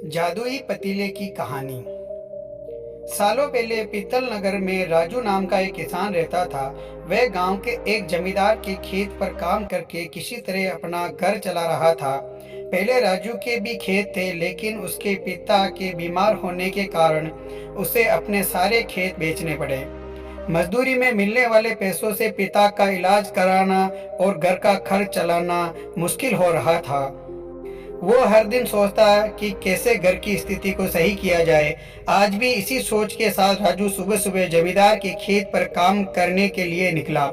जादुई पतीले की कहानी। सालों पहले पीतल नगर में राजू नाम का एक किसान रहता था। वह गांव के एक जमींदार के खेत पर काम करके किसी तरह अपना घर चला रहा था। पहले राजू के भी खेत थे, लेकिन उसके पिता के बीमार होने के कारण उसे अपने सारे खेत बेचने पड़े। मजदूरी में मिलने वाले पैसों से पिता का इलाज कराना और घर का खर्च चलाना मुश्किल हो रहा था। वो हर दिन सोचता कि कैसे घर की स्थिति को सही किया जाए। आज भी इसी सोच के साथ राजू सुबह सुबह जमींदार के खेत पर काम करने के लिए निकला।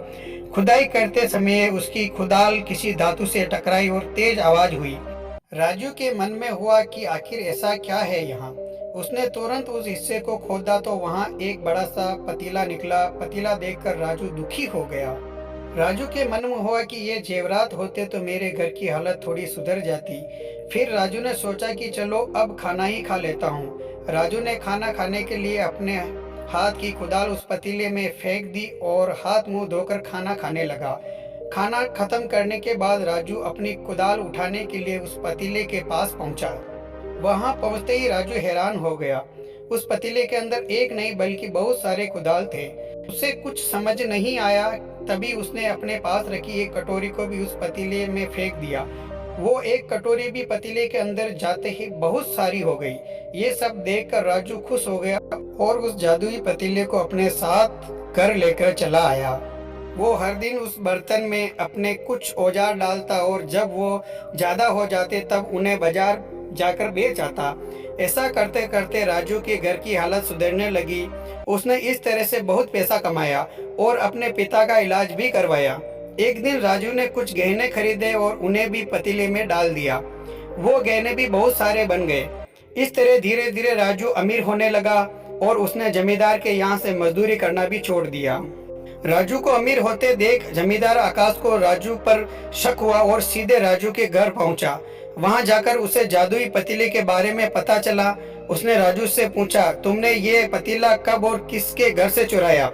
खुदाई करते समय उसकी खुदाल किसी धातु से टकराई और तेज आवाज हुई। राजू के मन में हुआ कि आखिर ऐसा क्या है यहाँ। उसने तुरंत उस हिस्से को खोदा तो वहाँ एक बड़ा सा पतीला निकला। पतीला देखकर राजू दुखी हो गया। राजू के मन में हुआ कि ये जेवरात होते तो मेरे घर की हालत थोड़ी सुधर जाती। फिर राजू ने सोचा कि चलो अब खाना ही खा लेता हूँ। राजू ने खाना खाने के लिए अपने हाथ की कुदाल उस पतीले में फेंक दी और हाथ मुंह धोकर खाना खाने लगा। खाना खत्म करने के बाद राजू अपनी कुदाल उठाने के लिए उस पतीले के पास पहुंचा। वहां पहुंचते ही राजू हैरान हो गया। उस पतीले के अंदर एक नहीं बल्कि बहुत सारे कुदाल थे। उसे कुछ समझ नहीं आया। तभी उसने अपने पास रखी एक कटोरी को भी उस पतीले में फेंक दिया। वो एक कटोरी भी पतीले के अंदर जाते ही बहुत सारी हो गई। ये सब देखकर राजू खुश हो गया और उस जादुई पतीले को अपने साथ घर लेकर चला आया। वो हर दिन उस बर्तन में अपने कुछ औजार डालता और जब वो ज्यादा हो जाते तब उन्हें बाजार जाकर बेच आता। ऐसा करते करते राजू के घर की हालत सुधरने लगी। उसने इस तरह से बहुत पैसा कमाया और अपने पिता का इलाज भी करवाया। एक दिन राजू ने कुछ गहने खरीदे और उन्हें भी पतीले में डाल दिया। वो गहने भी बहुत सारे बन गए। इस तरह धीरे धीरे राजू अमीर होने लगा और उसने जमींदार के यहाँ से मजदूरी करना भी छोड़ दिया। राजू को अमीर होते देख जमींदार आकाश को राजू पर शक हुआ और सीधे राजू के घर पहुंचा। वहां जाकर उसे जादुई पतीले के बारे में पता चला। उसने राजू से पूछा, तुमने ये पतीला कब और किसके घर से चुराया?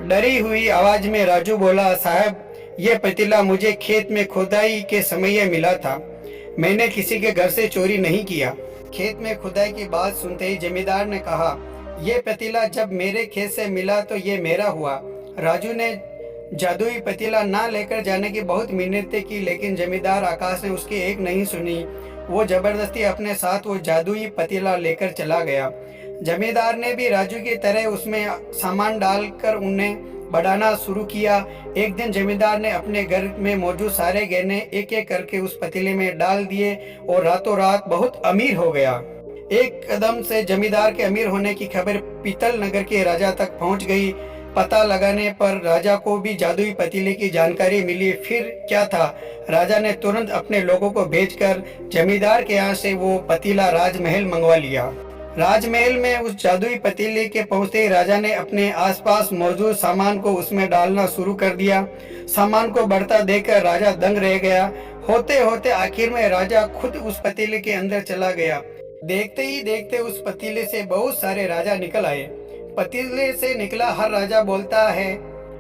डरी हुई आवाज में राजू बोला, साहब, ये पतीला मुझे खेत में खुदाई के समय मिला था। मैंने किसी के घर से चोरी नहीं किया। खेत में खुदाई की बात सुनते ही जमींदार ने कहा, यह पतीला जब मेरे खेत से मिला तो ये मेरा हुआ। राजू ने जादुई पतीला ना लेकर जाने की बहुत मिन्नतें की, लेकिन जमींदार आकाश ने उसकी एक नहीं सुनी। वो जबरदस्ती अपने साथ वो जादुई पतीला लेकर चला गया। जमींदार ने भी राजू की तरह उसमें सामान डालकर उन्हें बढ़ाना शुरू किया। एक दिन जमींदार ने अपने घर में मौजूद सारे गहने एक एक करके उस पतीले में डाल दिए और रातों रात बहुत अमीर हो गया। एक कदम से जमींदार के अमीर होने की खबर पीतल नगर के राजा तक पहुंच गई। पता लगाने पर राजा को भी जादुई पतीले की जानकारी मिली। फिर क्या था, राजा ने तुरंत अपने लोगों को भेजकर जमींदार के यहाँ से वो पतीला राजमहल मंगवा लिया। राजमहल में उस जादुई पतीले के पहुंचते ही राजा ने अपने आसपास मौजूद सामान को उसमें डालना शुरू कर दिया। सामान को बढ़ता देखकर राजा दंग रह गया। होते होते आखिर में राजा खुद उस पतीले के अंदर चला गया। देखते ही देखते उस पतीले से बहुत सारे राजा निकल आए। पतीले से निकला हर राजा बोलता है,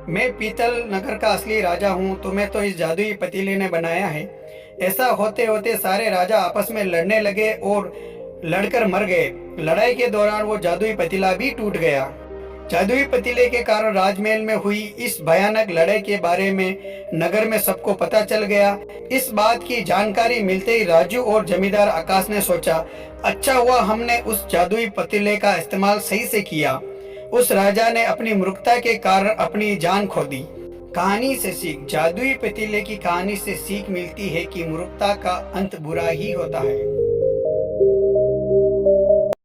मैं पीतल नगर का असली राजा हूँ, तुम्हें तो इस जादुई पतीले ने बनाया है। ऐसा होते होते सारे राजा आपस में लड़ने लगे और लड़कर मर गए। लड़ाई के दौरान वो जादुई पतीला भी टूट गया। जादुई पतीले के कारण राजमहल में हुई इस भयानक लड़ाई के बारे में नगर में सबको पता चल गया। इस बात की जानकारी मिलते ही राजू और जमींदार आकाश ने सोचा, अच्छा हुआ हमने उस जादुई पतीले का इस्तेमाल सही से किया। उस राजा ने अपनी मूर्खता के कारण अपनी जान खो दी। कहानी से सीख। जादुई पतीले की कहानी से सीख मिलती है कि मूर्खता का अंत बुरा ही होता है।